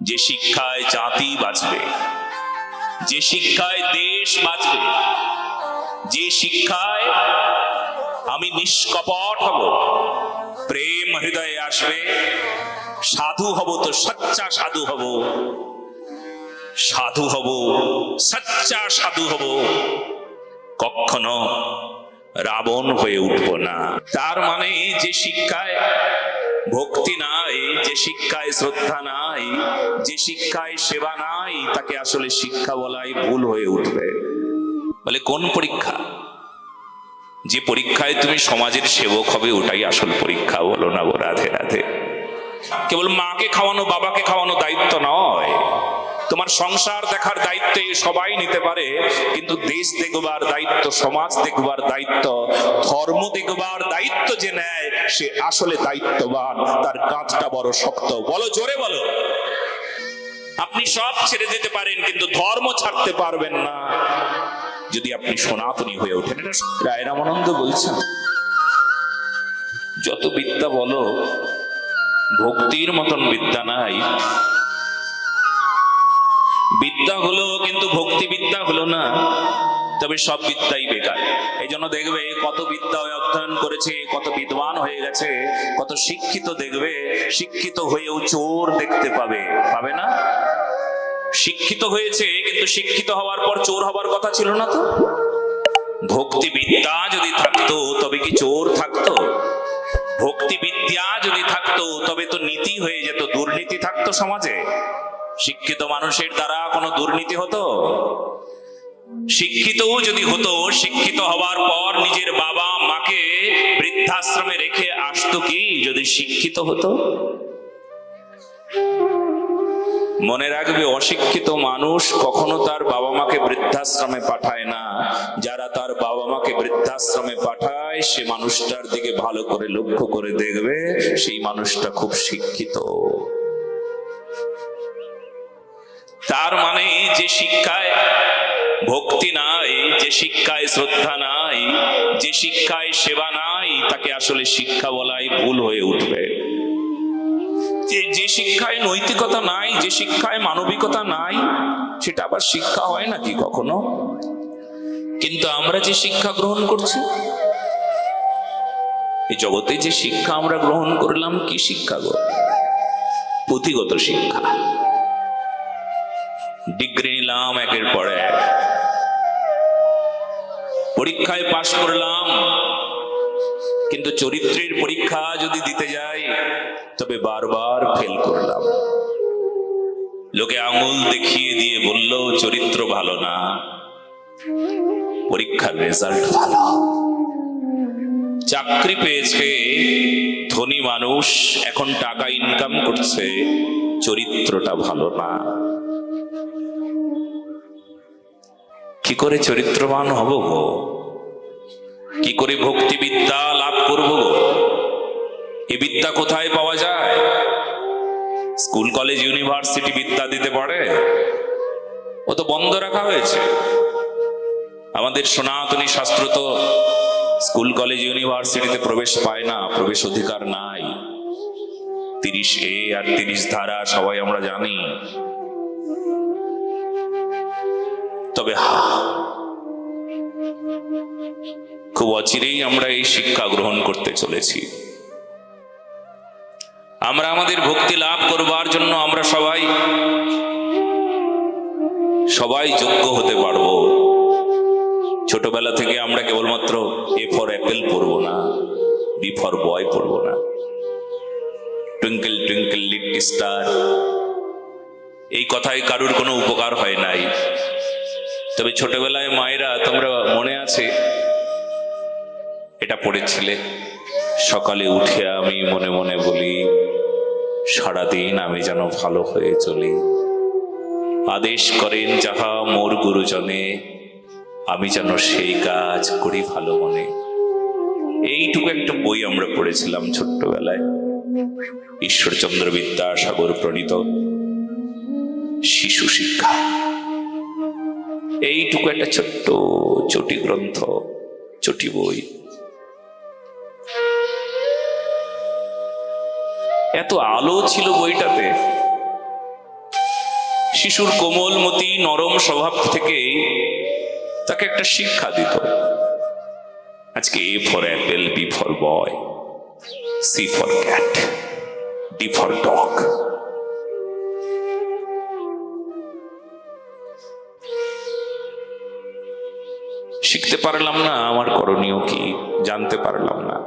যে শিক্ষায় জাতি বাঁচবে, যে শিক্ষায় দেশ বাঁচবে, যে শিক্ষায় আমি নিষ্কপট হব, প্রেম হৃদয়ে আসবে, সাধু হব তো সচ্চা সাধু হব, সাধু হব সচ্চা সাধু হব, কখনো রাবণ হয়ে উঠব না। তার মানে যে শিক্ষায় ভক্তি নাই, যে শিক্ষায় শ্রদ্ধা নাই, যে শিক্ষায় সেবা নাই, তাকে আসলে শিক্ষা বলাই ভুল হয়ে উঠবে। বলে কোন পরীক্ষা? যে পরীক্ষায় তুমি সমাজের সেবক হবে, ওটাই আসল পরীক্ষা। বলো না গো রাধে রাধে। কেবল মাকে খাওয়ানো বাবাকে খাওয়ানো দায়িত্ব নয়, তোমার সংসার দেখার দায়িত্ব সবাই নিতে পারে, কিন্তু দেশ দেখবার দায়িত্ব, সমাজ দেখবার দায়িত্ব, ধর্ম দেখবার দায়িত্ব যে নেয়, সে আসলে দায়িত্ববান। তার কাঁধটা বড় শক্ত। বলো জোরে বলো। আপনি সব ছেড়ে দিতে পারেন, কিন্তু ধর্ম ছাড়তে পারবেন না যদি আপনি সনাতনী হয়ে ওঠেন। এটা রায় রামানন্দ বলছেন, যত বিদ্যা বলো, ভক্তির মতন বিদ্যা নাই। বিদ্যা হলো, কিন্তু ভক্তি বিদ্যা হলো না, তবে সব বিদ্যাই বেকার। এই জন্য দেখবে কত বিদ্যা অধ্যয়ন করেছে, কত বিদ্বান হয়ে গেছে, কত শিক্ষিত দেখবে, শিক্ষিত হয়েও চোর দেখতে পাবে, পাবে না? শিক্ষিত হয়েছে, কিন্তু শিক্ষিত হওয়ার পর চোর হবার কথা ছিল না তো। ভক্তি বিদ্যা যদি থাকতো তবে কি চোর থাকতো? ভক্তি বিদ্যা যদি থাকতো তবে তো নীতি হয়ে যেত, দুর্নীতি থাকতো সমাজে। শিক্ষিত মানুষের দ্বারা কোনো দুর্নীতি হতো? শিক্ষিতও যদি হতো, শিক্ষিত হওয়ার পর নিজের বাবা মাকে বৃদ্ধাশ্রমে রেখে আসতো কি যদি শিক্ষিত হতো? মনে রাখবে, অশিক্ষিত মানুষ কখনো তার বাবা মাকে বৃদ্ধাশ্রমে পাঠায় না। যারা তার বাবা মাকে বৃদ্ধাশ্রমে পাঠায়, সে মানুষটার দিকে ভালো করে লক্ষ্য করে দেখবে, সেই মানুষটা খুব শিক্ষিত। তার মানে যে শিক্ষায় ভক্তি নাই, যে শিক্ষায় শ্রদ্ধা নাই, যে শিক্ষায় সেবা নাই, তাকে আসলে শিক্ষা বলাই ভুল হয়ে উঠবে। যে শিক্ষায় নৈতিকতা নাই, যে শিক্ষায় মানবিকতা নাই, সেটা আবার শিক্ষা হয় নাকি কখনো? কিন্তু আমরা যে শিক্ষা গ্রহণ করছি, এই জগতে যে শিক্ষা আমরা গ্রহণ করলাম, কি শিক্ষা গো? পুঁথিগত শিক্ষা। ডিগ্রি নিলাম একের পর এক, পরীক্ষায় পাশ করলাম, কিন্তু চরিত্রের পরীক্ষা যদি দিতে যাই তবে বারবার ফেল করলাম। লোকে আঙুল দেখিয়ে দিয়ে বলল চরিত্র ভালো না, পরীক্ষার রেজাল্ট ভালো। চাকরি পেয়েছে ধনী মানুষ, এখন টাকা ইনকাম করছে, চরিত্রটা ভালো না। কি করে চরিত্রবান হব গো? কি করে ভক্তি বিদ্যা লাভ করব গো? এই বিদ্যা কোথায় পাওয়া যায়? স্কুল কলেজ ইউনিভার্সিটি বিদ্যা দিতে পারে? ও তো বন্ধ রাখা হয়েছে। আমাদের সনাতনী শাস্ত্র তো স্কুল কলেজ ইউনিভার্সিটিতে প্রবেশ পায় না, প্রবেশ অধিকার নাই। 30A আর 30 ধারা সবাই আমরা জানি। তবে খুব অচিরেই আমরা এই শিক্ষা গ্রহণ করতে চলেছি। আমরা আমাদের ভক্তি লাভ করবার জন্য আমরা সবাই যোগ্য হতে পারবো। ছোটবেলা থেকে আমরা কেবলমাত্র A ফর অ্যাপেল পড়বো না, B ফর বয় পড়বো না, টুইঙ্কেল টুইঙ্কেল লিটল স্টার, এই কথায় কারুর কোনো উপকার হয় নাই। তবে ছোটবেলায় মায়েরা, তোমরা মনে আছে এটা পড়েছিলে? সকালে উঠে আমি মনে মনে বলি, সারাদিন আমি যেন ভালো হয়ে চলি। আদেশ করেন যাহা মোর গুরুজনে, আমি যেন সেই কাজ করি ভালো মনে। এইটুকু একটা বই আমরা পড়েছিলাম ছোট্টবেলায়, ঈশ্বরচন্দ্র বিদ্যাসাগর প্রণীত শিশু শিক্ষা। এইটুকু একটা ছোট্ট চটি গ্রন্থ, চটি বই। এত আলো ছিল বইটাতে, শিশুর কোমলমতি নরম স্বভাব থেকে তাকে একটা শিক্ষা দিত। আজকে A for apple, B for boy, C for cat, D for dog। শিখতে পারলাম না আমার করণীয় কি, জানতে পারলাম না।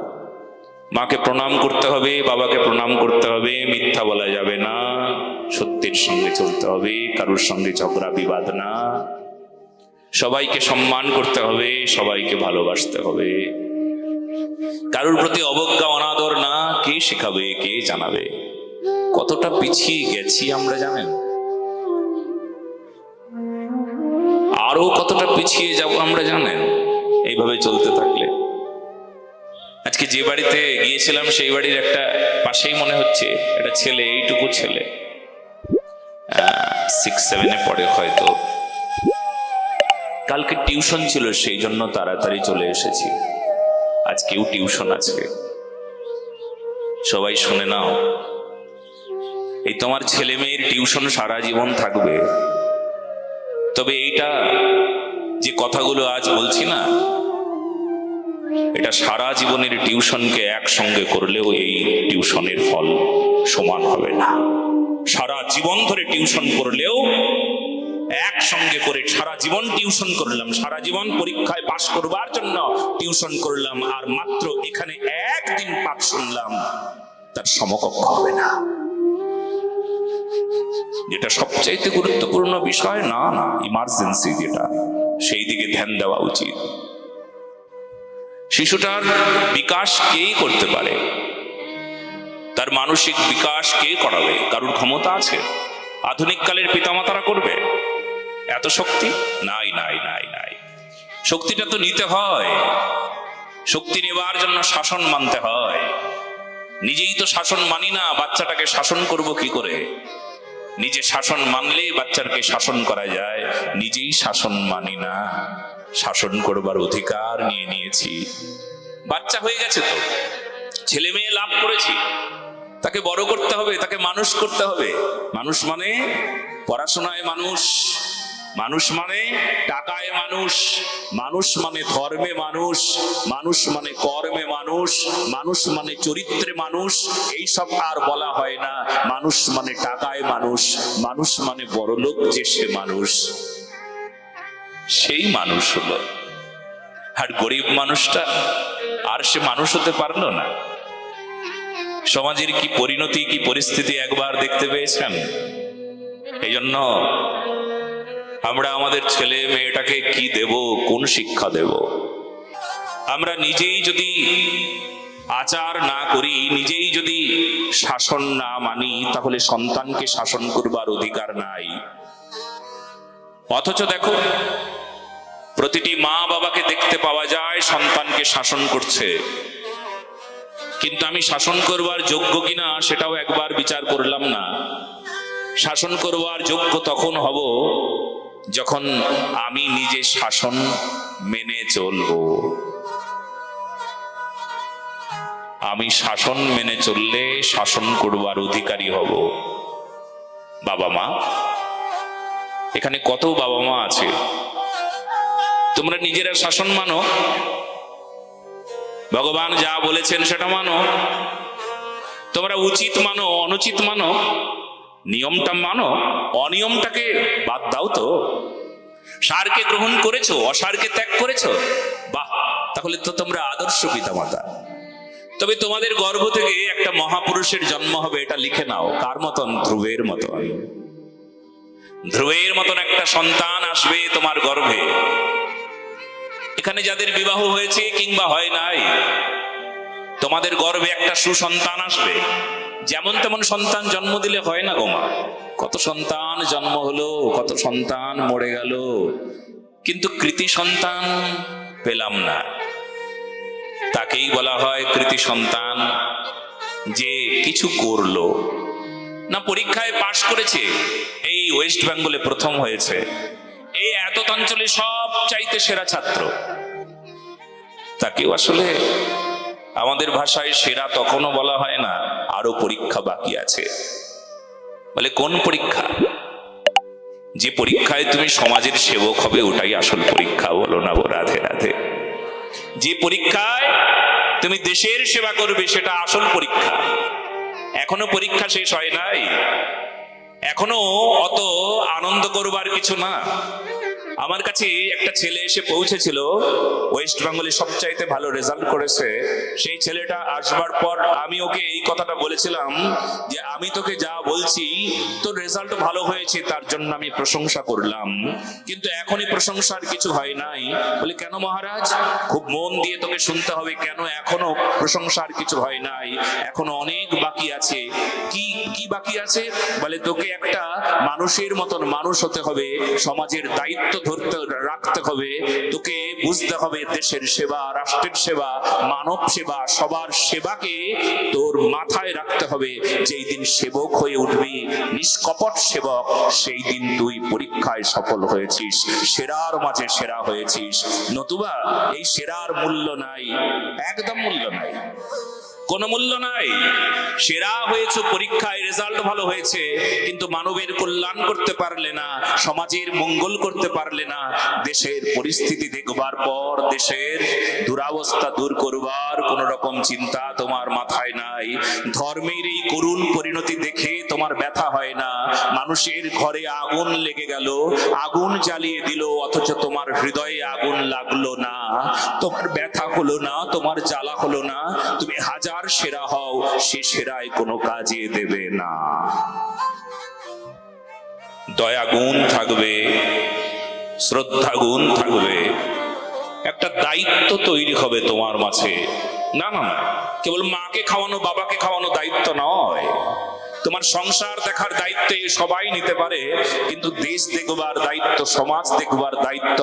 মাকে প্রণাম করতে হবে, বাবাকে প্রণাম করতে হবে, মিথ্যা বলা যাবে না, সত্যের সঙ্গে চলতে হবে, কারোর সঙ্গে ঝগড়া বিবাদ না, সবাইকে সম্মান করতে হবে, সবাইকে ভালোবাসতে হবে, কারোর প্রতি অবজ্ঞা অনাদর না। কে শেখাবে, কে জানাবে? কতটা পিছিয়ে গেছি আমরা জানেন? আরো কতটা পিছিয়ে যাব আমরা জানেন এইভাবে চলতে থাকলে। আজকে যে বাড়িতে গিয়েছিলাম সেই বাড়ির একটা পাশেই মনে হচ্ছে একটা ছেলে, এইটুকু ছেলে 6-7 পড়ে হয়তো। কালকে টিউশন ছিল সেই জন্য তাড়াতাড়ি চলে এসেছি। আজকেও টিউশন আছে, সবাই শুনে নাও। এই তোমার ছেলে মেয়ের টিউশন সারা জীবন থাকবে। তবে এইটা যে কথাগুলো আজ বলছি না, এটা সারা জীবনের টিউশনকে একসঙ্গে করলেও এই টিউশনের ফল সমান হবে না। সারা জীবন ধরে টিউশন করলেও, একসঙ্গে করে সারা জীবন টিউশন করলাম, সারা জীবন পরীক্ষায় পাশ করবার জন্য টিউশন করলাম, আর মাত্র এখানে একদিন পাঠ শুনলাম, তার সমকক্ষ হবে না। যেটা সবচাইতে গুরুত্বপূর্ণ বিষয়, না না ইমার্জেন্সি যেটা, সেই দিকে ধ্যান দেওয়া উচিত। শিশুটার বিকাশ কেই করতে পারে? তার মানসিক বিকাশ কে করাবে? কারোর ক্ষমতা আছে? আধুনিক কালের পিতামাতারা করবে? এত শক্তি নাই, নাই, নাই, নাই। শক্তিটা তো নিতে হয়। শক্তি নেবার জন্য শাসন মানতে হয়। নিজেই তো শাসন মানি না, বাচ্চাটাকে শাসন করব কি করে? নিজে শাসন মানলে বাচ্চাকে শাসন করা যায়, নিজেই শাসন মানি না, শাসন করবার অধিকার নিয়ে নিয়েছি। বাচ্চা হয়ে গেছে তো, ছেলে মেয়ে লাভ করেছি, তাকে বড় করতে হবে, তাকে মানুষ করতে হবে। মানুষ মানে পড়াশোনায় মানুষ, মানুষ মানে টাকায় মানুষ, মানুষ মানে ধর্মে মানুষ, মানুষ মানে কর্মে মানুষ, মানুষ মানে চরিত্রে মানুষ। এইসব আর বলা হয় না। মানুষ মানে টাকায় মানুষ, মানুষ মানে বড়লোক যে সে মানুষ, সেই মানুষ হলো। আর গরিব মানুষটা আর সে মানুষ হতে পারলো না। সমাজের কি পরিণতি, কি পরিস্থিতি একবার দেখতে পেয়েছেন? এই জন্য আমরা আমাদের ছেলে মেয়েটাকে কি দেব, কোন শিক্ষা দেব? আমরা নিজেই যদি আচার না করি, নিজেই যদি শাসন না মানি, তাহলে সন্তানকে শাসন করবার অধিকার নাই। অথচ দেখো, প্রতিটি মা বাবাকে দেখতে পাওয়া যায় সন্তানকে শাসন করছে। কিন্তু আমি শাসন করবার যোগ্য কিনা সেটাও একবার বিচার করলাম না। শাসন করবার যোগ্য তখন হব যখন আমি নিজে শাসন মেনে চলবো। আমি শাসন মেনে চললে শাসন করবার অধিকারী হব। বাবা মা, এখানে কত বাবা মা আছে, তোমরা নিজেরা শাসন মানো, ভগবান যা বলেছেন সেটা মানো, তোমরা উচিত মানো, অনুচিত মানো, নিয়মটা মানো, অনিয়মটাকে বাদ দাও। তো সারকে গ্রহণ করেছো, অসারকে ত্যাগ করেছো, বাহ, তাহলে তো তোমরা আদর্শ পিতামাতা। তবে তোমাদের গর্ভ থেকে একটা মহাপুরুষের জন্ম হবে, এটা লিখে নাও। কার মতন? ধ্রুবের মতন। ধ্রুবের মতন একটা সন্তান আসবে তোমার গর্ভে। এখানে যাদের বিবাহ হয়েছে কিংবা হয় নাই, তোমাদের গর্ভে একটা সুসন্তান আসবে। যেমন তেমন সন্তান জন্ম দিলে হয় না গো মা। কত সন্তান জন্ম হলো, কত সন্তান মরে গেল, কিন্তু কৃতি সন্তান পেলাম না। তাকেই বলা হয় কৃতি সন্তান, যে কিছু করলো না, পরীক্ষায় পাশ করেছে, এই ওয়েস্ট বেঙ্গলে প্রথম হয়েছে, এই এত অঞ্চলে সব চাইতে সেরা ছাত্র। তাকেও আসলে আমাদের ভাষায় সেরা তখনও বলা হয় না, আরো পরীক্ষা বাকি আছে। বলে কোন পরীক্ষা? যে পরীক্ষায় তুমি সমাজের সেবক হবে ওটাই আসল পরীক্ষা, বলো না গো রাধে রাধে। যে পরীক্ষায় তুমি দেশের সেবা করবে সেটা আসল পরীক্ষা। এখনো পরীক্ষা শেষ হয় নাই, এখনো অত আনন্দ করবার কিছু না। আমার কাছে একটা ছেলে এসে পৌঁছেছিল, ওয়েস্ট বেঙ্গলে সবচাইতে ভালো রেজাল্ট করেছে। সেই ছেলেটা আসবার পর আমি ওকে এই কথাটা বলেছিলাম যে আমি তোকে যা বলছি, তোর রেজাল্ট ভালো হয়েছে তার জন্য আমি প্রশংসা করলাম, কিন্তু এখনই প্রশংসার কিছু হয় নাই। বলে কেন মহারাজ? খুব মন দিয়ে তোকে শুনতে হবে, কেন এখনো প্রশংসার কিছু হয় নাই, এখনো অনেক বাকি আছে। কি কি বাকি আছে? বলে তোকে একটা মানুষের মতন মানুষ হতে হবে, সমাজের দায়িত্ব ধরতে রাখতে হবে, তোকে বুঝতে হবে দেশের সেবা, রাষ্ট্রের সেবা, মানব সেবা, সবার সেবাকে তোর মাথায় রাখতে হবে। যেই দিন সেবক হয়ে উঠবি, নিষ্কপট সেবক, সেই দিন তুই পরীক্ষায় সফল হয়েছিস, সেরার মাঝে সেরা হয়েছিস। নতুবা এই সেরার মূল্য নাই, একদম মূল্য নাই, কোনো মূল্য নাই। সেরা হয়েছে পরীক্ষায়, রেজাল্ট ভালো হয়েছে, কিন্তু মানবের কল্যাণ করতে পারলে না, সমাজের মঙ্গল করতে পারলে না, দেশের পরিস্থিতি দেখবার পর দেশের দুরাবস্থা দূর করবার কোন রকম চিন্তা তোমার মাথায় নাই, ধর্মের এই করুণ পরিণতি দেখে তোমার ব্যথা হয় না, মানুষের ঘরে আগুন লেগে গেল, আগুন জ্বালিয়ে দিল, অথচ তোমার হৃদয়ে আগুন লাগলো না, তোমার ব্যথা হলো না, তোমার জ্বালা হলো না, তুমি হাজার সেরা হও, সে সেরায় কোনো কাজে দেবে না। দয়া গুণ থাকবে, শ্রদ্ধা গুণ থাকবে, একটা দায়িত্ব তৈরি হবে তোমার মাঝে। না না না, কেবল মাকে খাওয়ানো, বাবাকে খাওয়ানো দায়িত্ব নয়। তোমার সংসার দেখার দায়িত্ব সবাই নিতে পারে, কিন্তু দেশ দেখবার দায়িত্ব, সমাজ দেখবার দায়িত্ব,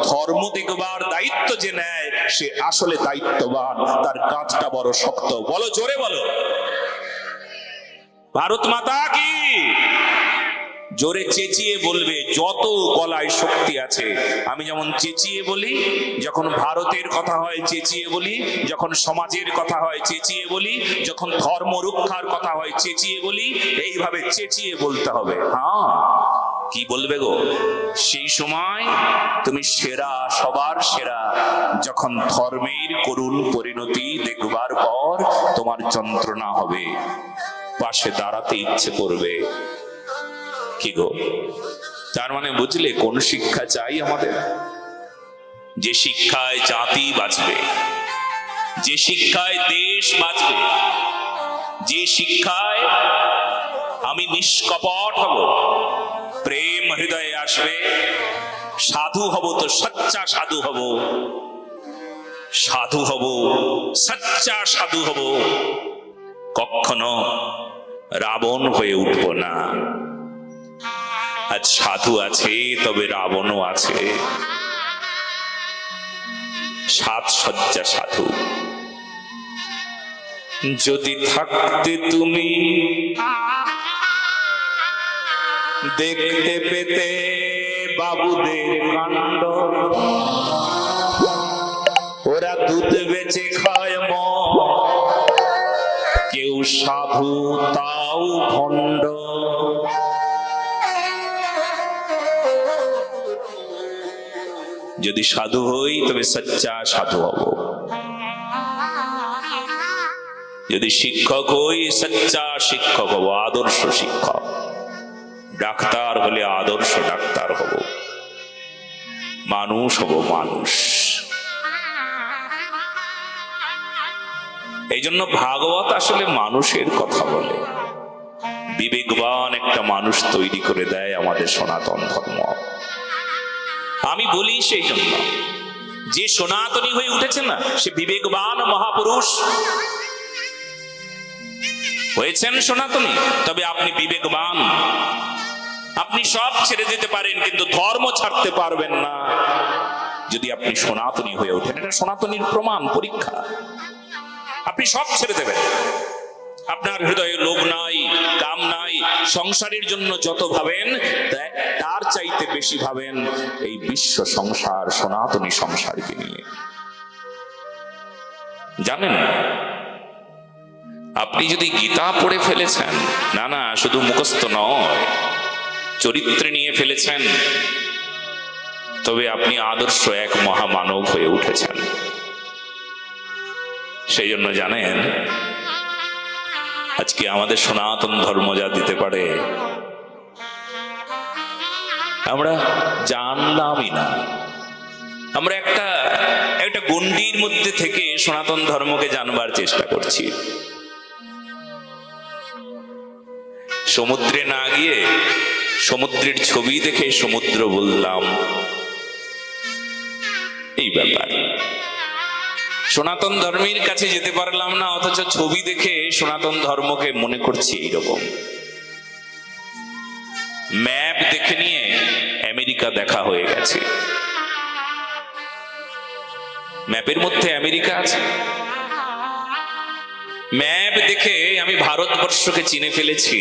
ধর্ম দেখবার দায়িত্ব যে নেয় সে আসলে দায়িত্ববান, তার কাঁধটা বড় শক্ত। বলো জোরে বলো, ভারত মাতা কি! জোরে চেঁচিয়ে বলবে, যত গলায় শক্তি আছে। আমি যেমন চেঁচিয়ে বলি, যখন ভারতের কথা হয় চেঁচিয়ে বলি, যখন সমাজের কথা হয় চেঁচিয়ে বলি, যখন ধর্ম রক্ষার কথা হয় চেঁচিয়ে বলি, এইভাবে চেঁচিয়ে বলতে হবে। হ্যাঁ, কি বলবে গো? সেই সময় তুমি সেরা, সবার সেরা। যখন ধর্মের করুণ পরিণতি দেখবার পর তোমার যন্ত্রণা হবে, পাশে দাঁড়াতে ইচ্ছে করবে। কি গো? তার মানে বুঝলে কোন শিক্ষা চাই আমাদের? যে শিক্ষায় জাতি বাঁচবে, যে শিক্ষায় দেশ বাঁচবে, যে শিক্ষায় আমি নিষ্কপট হব, প্রেম হৃদয়ে আসবে, সাধু হব তো সচ্চা সাধু হব, সাধু হব, সচ্চা সাধু হব, কখনো রাবণ হয়ে উঠব না। আজ সাধু আছে, তবে রাবণও আছে, সাজসজ্জা সাধু। যদি থাকতে তুমি দেখতে পেতে বাবুদের কাণ্ড, ওরা দুধ বেচে খায় মদ, কেউ সাধু তাও ভণ্ড। যদি সাধু হই তবে সচ্চা সাধু হব, যদি শিক্ষক হই সচ্চা শিক্ষক হব, আদর্শ শিক্ষক। ডাক্তার হলে আদর্শ ডাক্তার হব, মানুষ হব মানুষ। এই জন্য ভাগবত আসলে মানুষের কথা বলে, বিবেকবান একটা মানুষ তৈরি করে দেয় আমাদের সনাতন ধর্ম। আমি বলি সেই জন্য, যে সনাতনী হয়ে উঠেছে না, সে বিবেকবান মহাপুরুষ হয়েছেন সনাতনী। তবে আপনি বিবেকবান, আপনি সব ছেড়ে দিতে পারেন, কিন্তু ধর্ম ছাড়তে পারবেন না যদি আপনি সনাতনী হয়ে ওঠেন। এটা সনাতনীর প্রমাণ, পরীক্ষা। আপনি সব ছেড়ে দেবেন, আপনার হৃদয়ে লোভ নাই, কাম নাই, সংসারের জন্য যত ভাবেন তার চাইতে বেশি ভাবেন এই বিশ্ব সংসার, সনাতনী সংসারকে নিয়ে। জানেন, আপনি যদি গীতা পড়ে ফেলেছেন, না না শুধু মুখস্থ নয়, চরিত্রে নিয়ে ফেলেছেন, তবে আপনি আদর্শ এক মহামানব হয়ে উঠেছেন। সেই জন্য জানেন, আজকে আমাদের সনাতন ধর্ম যা দিতে পারে আমরা জানলামই না। আমরা একটা গণ্ডির মধ্যে থেকে সনাতন ধর্মকে জানবার চেষ্টা করছি। সমুদ্রে না গিয়ে সমুদ্রের ছবি দেখে সমুদ্র বললাম, এই ব্যাপার। সনাতন ধর্মের কাছে যেতে পারলাম না, অথচ ছবি দেখে সনাতন ধর্মকে মনে করছি এইরকম। ম্যাপ দেখে নিয়ে আমেরিকা দেখা হয়ে গেছে। ম্যাপের মধ্যে আমেরিকা আছে। ম্যাপ দেখে আমি ভারতবর্ষকে চিনে ফেলেছি,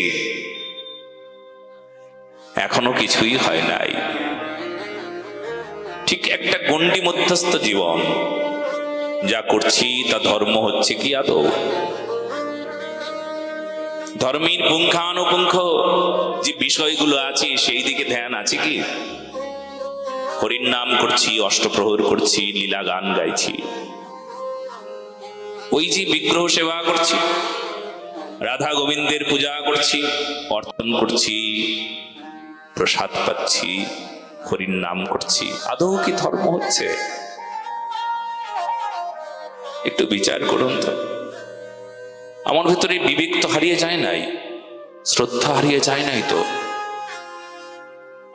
এখনো কিছুই হয় নাই। ঠিক একটা গণ্ডি মধ্যস্থ জীবন, যা করছি তা ধর্ম হচ্ছে কি আদৌ? ধর্মের পুঙ্খানুপুঙ্খ যে বিষয়গুলো আছে সেই দিকে ধ্যান আছে কি? হরির নাম করছি, অষ্টপ্রহর করছি, লীলা গান গাইছি, ওই যে বিগ্রহ সেবা করছি, রাধা গোবিন্দের পূজা করছি, অর্পণ করছি, প্রসাদ পাচ্ছি, হরির নাম করছি, আদৌ কি ধর্ম হচ্ছে? একটু বিচার করুন তো। আমার ভিতরে বিবেক তো হারিয়ে যায় নাই, শ্রদ্ধা হারিয়ে যায় নাই তো,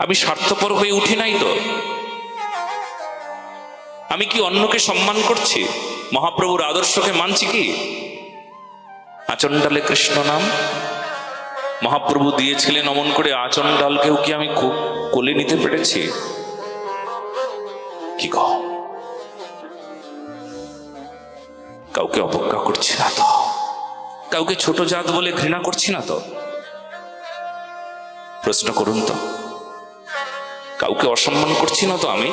আমি স্বার্থপর হয়ে উঠি নাই তো? আমি কি অন্যকে সম্মান করছি? মহাপ্রভুর আদর্শকে মানছি কি? আচণ্ডালে কৃষ্ণ নাম মহাপ্রভু দিয়েছিলেন অমন করে, আচণ্ডালকেও কি আমি কোলে নিতে পেরেছি? কি গো, কাউকে অবজ্ঞা করছি না তো? কাউকে ছোট জাত বলে ঘৃণা করছি না তো? প্রশ্ন করুন তো। কাউকে অসম্মান করছি না তো আমি?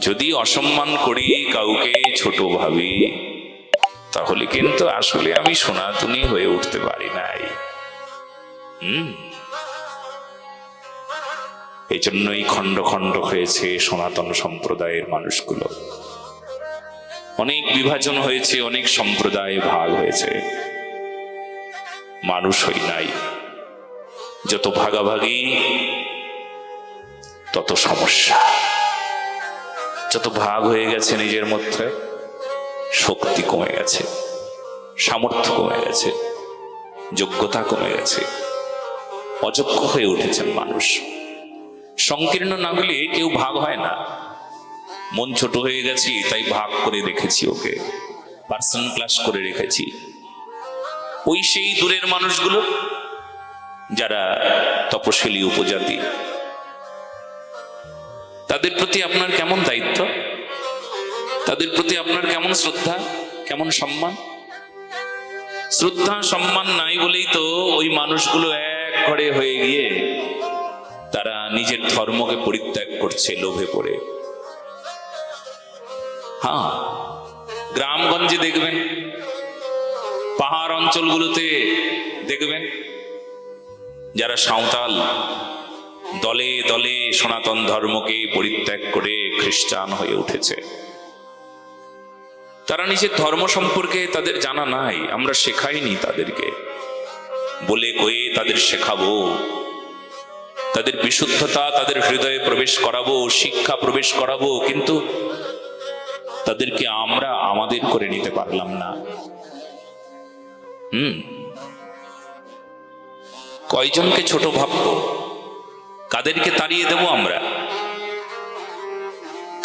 যদি অসম্মান করি, কাউকে ছোট ভাবি, তাহলে কিন্তু আসলে আমি সনাতনী হয়ে উঠতে পারি নাই। এই জন্যই খণ্ড খণ্ড হয়েছে সনাতন সম্প্রদায়ের মানুষগুলো, অনেক বিভাজন হয়েছে, অনেক সম্প্রদায় ভাগ হয়েছে, মানুষ হই নাই। যত ভাগাভাগি তত সমস্যা। যত ভাগ হয়ে গেছে নিজের মধ্যে, শক্তি কমে গেছে, সামর্থ্য কমে গেছে, যোগ্যতা কমে গেছে, অযোগ্য হয়ে উঠেছেন মানুষ। সংকীর্ণ না হলে কেউ ভাগ হয় না। মন ছোট হয়ে গেছি তাই ভাগ করে রেখেছি, ওকে পার্সন ক্লাস করে রেখেছি। ওই সেই দূরের মানুষগুলো যারা তপশিলি উপজাতি, তাদের প্রতি আপনার কেমন দায়িত্ব? তাদের প্রতি আপনার কেমন শ্রদ্ধা, কেমন সম্মান? শ্রদ্ধা সম্মান নাই বলেই তো ওই মানুষগুলো এক ঘরে হয়ে গিয়ে তারা নিজের ধর্মকে পরিত্যাগ করছে লোভে পড়ে। হ্যাঁ, গ্রামগঞ্জে দেখবেন, পাহাড় অঞ্চলগুলোতে দেখবেন, যারা সাঁওতাল দলে দলে সনাতন ধর্মকে পরিত্যাগ করে খ্রিস্টান হয়ে উঠেছে। তারা নিজের ধর্ম সম্পর্কে তাদের জানা নাই, আমরা শেখাইনি তাদেরকে। বলে কয়ে তাদের শেখাবো, তাদের বিশুদ্ধতা তাদের হৃদয়ে প্রবেশ করাবো, শিক্ষা প্রবেশ করাবো, কিন্তু তাদেরকে আমরা আমাদের করে নিতে পারলাম না। কয়জনকে ছোট ভাববো? কাদেরকে তাড়িয়ে দেব আমরা?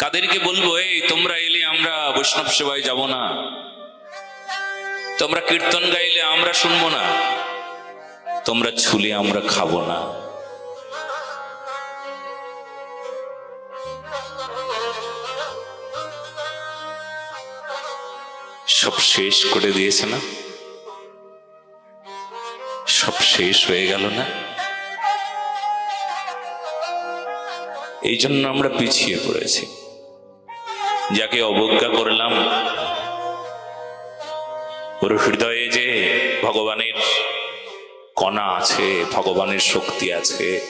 কাদেরকে বলবো এই তোমরা এলে আমরা বৈষ্ণব সেবায় যাব না, তোমরা কীর্তন গাইলে আমরা শুনবো না, তোমরা ছুলে আমরা খাবো না? সব শেষ করে দিয়েছে না? সব শেষ হয়ে গেল না? এই জন্য আমরা পিছিয়ে পড়েছি। যাকে অবজ্ঞা করলাম, ওর হৃদয়ে যে ভগবানের কণা আছে, ভগবানের শক্তি আছে,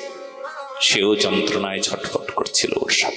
সেও যন্ত্রণায় ছটফট করছিল ওর সাথে।